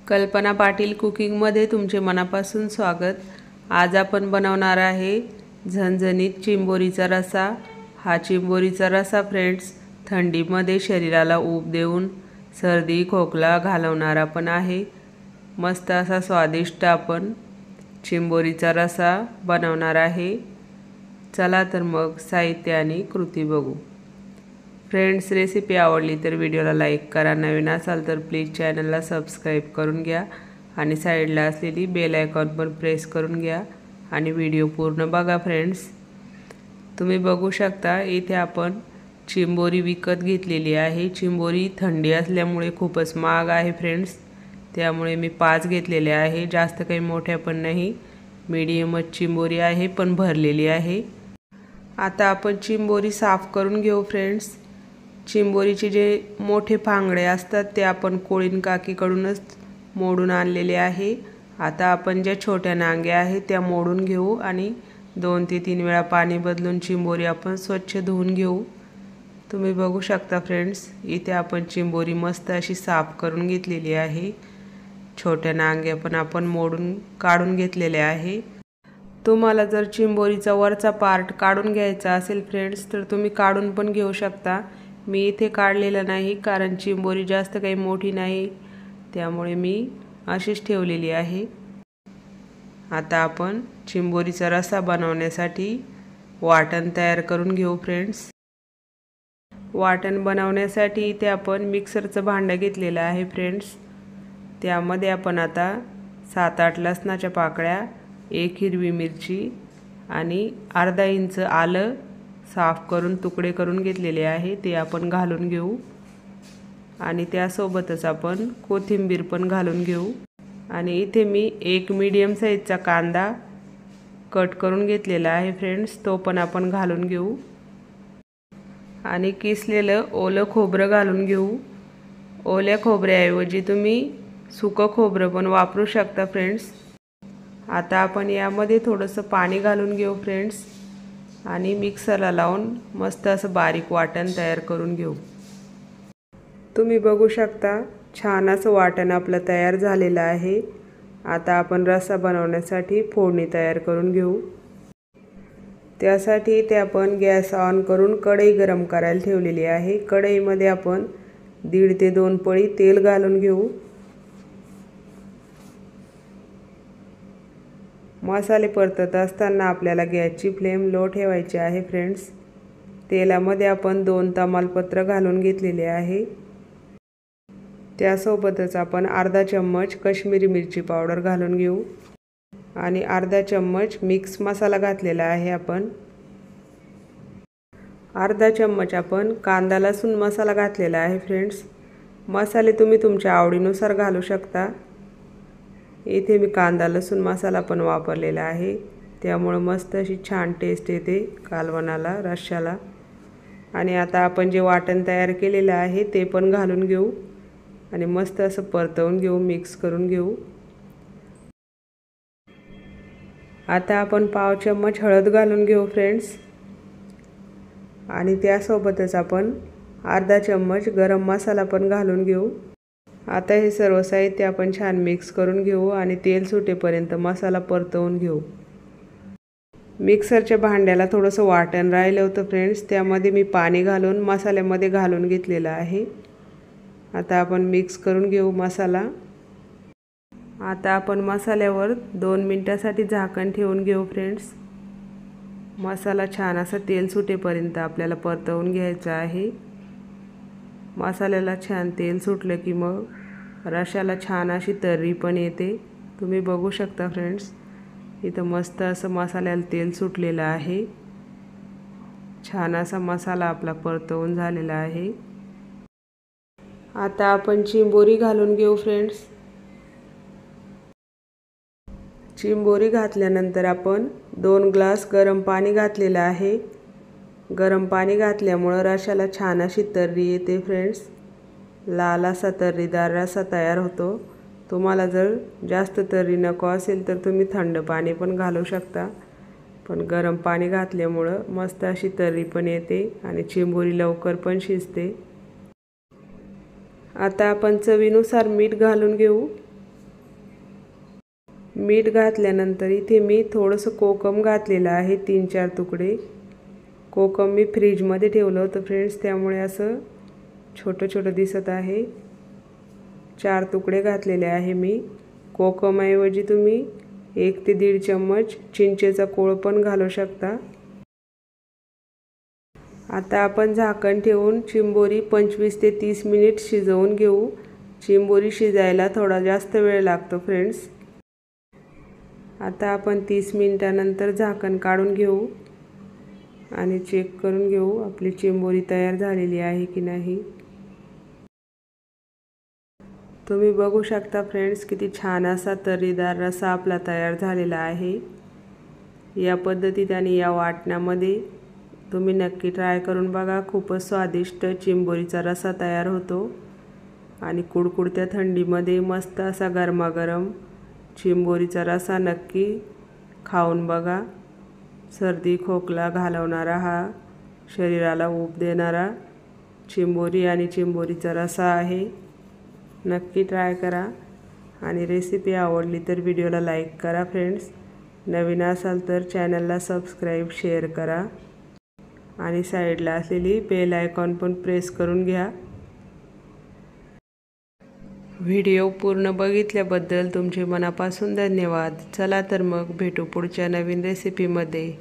कल्पना पाटील कुकिंगमध्ये तुमचे मनापासून स्वागत। आज आपण बनवणार आहे झणझणीत चिंबोरीचा रस्सा। हा चिंबोरीचा रस्सा फ्रेंड्स थंडीमध्ये शरीराला ऊब देऊन सर्दी खोकला घालवणारा पण आहे। मस्त असा स्वादिष्ट आपण चिंबोरीचा रस्सा बनवणार आहे। चला तर मग साहित्य आणि कृती बघू। फ्रेंड्स, रेसिपी आवडली तर व्हिडिओला लाईक करा, नवीन असाल तर प्लीज चॅनलला सबस्क्राईब करून घ्या आणि साईडला असलेली बेल आयकॉन पण प्रेस करून घ्या आणि व्हिडिओ पूर्ण बघा। फ्रेंड्स, तुम्ही बघू शकता इथे आपण चिंबोरी विकत घेतलेली आहे। चिंबोरी थंडी असल्यामुळे खूपच महाग आहे फ्रेंड्स, त्यामुळे मी 5 घेतलेले आहे। जास्त काही मोठ्या पण नाही, मीडियमच चिंबोरी आहे पण भरलेली आहे। आता आपण चिंबोरी साफ करून घेऊ फ्रेंड्स। चिंबोरीचे जे मोठे फांगडे असतात ते आपण कोळीन काकीकडूनच मोडून आणलेले आहे। आता आपण ज्या छोट्या नांग्या आहेत त्या मोडून घेऊ आणि 2 ते 3 वेळा पाणी बदलून चिंबोरी आपण स्वच्छ धुवून घेऊ। तुम्ही बघू शकता फ्रेंड्स, इथे आपण चिंबोरी मस्त अशी साफ करून घेतलेली आहे। छोट्या नांग्या पण आपण मोडून काढून घेतलेल्या आहे। तुम्हाला जर चिंबोरीचा वरचा पार्ट काढून घ्यायचा असेल फ्रेंड्स तर तुम्ही काढून पण घेऊ शकता। मी इथे काढलेलं नाही कारण चिंबोरी जास्त काही मोठी नाही, त्यामुळे मी अशीच ठेवलेली आहे। आता आपण चिंबोरीचा रस्सा बनवण्यासाठी वाटण तयार करून घेऊ फ्रेंड्स। वाटण बनवण्यासाठी इथे आपण मिक्सरचं भांडं घेतलेलं आहे फ्रेंड्स। त्यामध्ये आपण आता 7-8 लसणाच्या पाकळ्या, 1 हिरवी मिरची आणि अर्धा इंच आलं साफ करून तुकडे करून घेतलेले आहे ते आपण घालून घेऊ आणि त्यासोबतच आपण कोथिंबीर पण घालून घेऊ। आणि इथे मी 1 मीडियम साईजचा कांदा कट करून घेतलेला आहे फ्रेंड्स, तो पण आपण घालून घेऊ आणि किसलेलं ओलं खोबरं घालून घेऊ। ओल्या खोबऱ्याऐवजी तुम्ही सुकं खोबरं पण वापरू शकता फ्रेंड्स। आता आपण यामध्ये थोडंसं पाणी घालून घेऊ फ्रेंड्स आणि मिक्सरला लावून मस्त असं बारीक वाटण तयार करून घेऊ। तुम्ही बघू शकता छान असं वाटण आपलं तयार झालेलं आहे। आता आपण रस्सा बनवण्यासाठी फोडणी तयार करून घेऊ। त्यासाठी इथे आपण गॅस ऑन करून कढई गरम करायला ठेवलेली आहे। कढईमध्ये आपण 1.5 ते 2 पळी तेल घालून घेऊ। मसाले परतत असताना आपल्याला गॅसची फ्लेम लो ठेवायची आहे फ्रेंड्स। तेलामध्ये आपण 2 तमालपत्र घालून घेतलेले आहे। त्यासोबतच आपण अर्धा चम्मच काश्मीरी मिरची पावडर घालून घेऊ आणि अर्धा चम्मच मिक्स मसाला घातलेला आहे आपण। अर्धा चम्मच आपण कांदा लसूण मसाला घातलेला आहे फ्रेंड्स। मसाले तुम्ही तुमच्या आवडीनुसार घालू शकता। इथे मी कांदा लसूण मसाला पण वापरलेला आहे, त्यामुळे मस्त अशी छान टेस्ट येते कालवणाला, रश्श्याला। आणि आता आपण जे वाटण तयार केलेलं आहे ते पण घालून घेऊ आणि मस्त असं परतवून घेऊ, मिक्स करून घेऊ। आता आपण पाव चम्मच हळद घालून घेऊ फ्रेंड्स आणि त्यासोबतच आपण अर्धा चम्मच गरम मसाला पण घालून घेऊ। आता हे सर्व साहित्य आपण छान मिक्स करून घेऊ आणि तेल सुटेपर्यंत मसाला परतवून घेऊ। मिक्सरच्या भांड्याला थोडंसं वाटण राहिलं होतं फ्रेंड्स, त्यामध्ये मी पाणी घालून मसाल्यामध्ये घालून घेतलेलं आहे। आता आपण मिक्स करून घेऊ मसाला। आता आपण मसाल्यावर 2 मिनिटासाठी झाकण ठेवून घेऊ फ्रेंड्स। मसाला छान असं तेल सुटेपर्यंत आपल्याला परतवून घ्यायचा आहे। मसाल्याला छान तेल सुटलं की मग रश्श्याला छान अशी तर्री पण येते। तुम्ही बघू शकता फ्रेंड्स, इथं मस्त असं मसाल्याला तेल सुटलेलं आहे। छान असा मसाला आपला परतवून झालेला आहे। आता आपण चिंबोरी घालून घेऊ फ्रेंड्स। चिंबोरी घातल्यानंतर आपण 2 ग्लास गरम पाणी घातलेलं आहे। गरम पाणी घातल्यामुळे रश्श्याला छान अशी तर्री येते फ्रेंड्स। लाल असा तर्रीदार रस्सा तयार होतो। तुम्हाला जर जास्त तर्री नको असेल तर तुम्ही थंड पाणी पण घालू शकता, पण गरम पाणी घातल्यामुळे मस्त अशी तर्री पण येते आणि चिंबोरी लवकर पण शिजते। आता आपण चवीनुसार मीठ घालून घेऊ। मीठ घातल्यानंतर इथे मी थोडंसं कोकम घातलेलं आहे, 3-4 तुकडे. कोकम मी फ्रीजमध्ये ठेवलं होतं फ्रेंड्स, त्यामुळे असं छोटं छोटं दिसत आहे. 4 तुकडे घातलेले आहे मी. कोकमऐवजी तुम्ही 1 ते 1.5 चम्मच चिंचेचा कोळ पण घालू शकता. आता आपण झाकण ठेवून चिंबोरी 25 ते 30 मिनिट शिजवून घेऊ. चिंबोरी शिजायला थोडा जास्त वेळ लागतो फ्रेंड्स. आता आपण 30 मिनिटानंतर झाकण काढून घेऊ आणि चेक करून घेऊ आपली चिंबोरी तयार झालेली आहे की नाही. तुम्ही बघू शकता फ्रेंड्स, किती छान असा तर्रीदार रस्सा आपला तयार झालेला आहे. या पद्धतीत आणि या वाटणामध्ये तुम्ही नक्की ट्राय करून बघा. खूपच स्वादिष्ट चिंबोरीचा रस्सा तयार होतो आणि कुडकुडत्या थंडीमध्ये मस्त असा गरमागरम चिंबोरीचा रस्सा नक्की खाऊन बघा. सर्दी खोकला घालवणारा, हा शरीराला ऊब देणारा चिंबोरी आणि चिंबोरीचा रस्सा आहे. नक्की ट्राय करा आणि रेसिपी आवडली तर व्हिडिओला लाईक करा फ्रेंड्स. नवीन असाल तर चॅनलला सबस्क्राईब शेअर करा आणि साईडला असलेली बेल आयकॉन पण प्रेस करून घ्या. व्हिडिओ पूर्ण बघितल्याबद्दल तुमचे मनापासून धन्यवाद. चला तर मग भेटू पुढच्या नवीन रेसिपीमध्ये.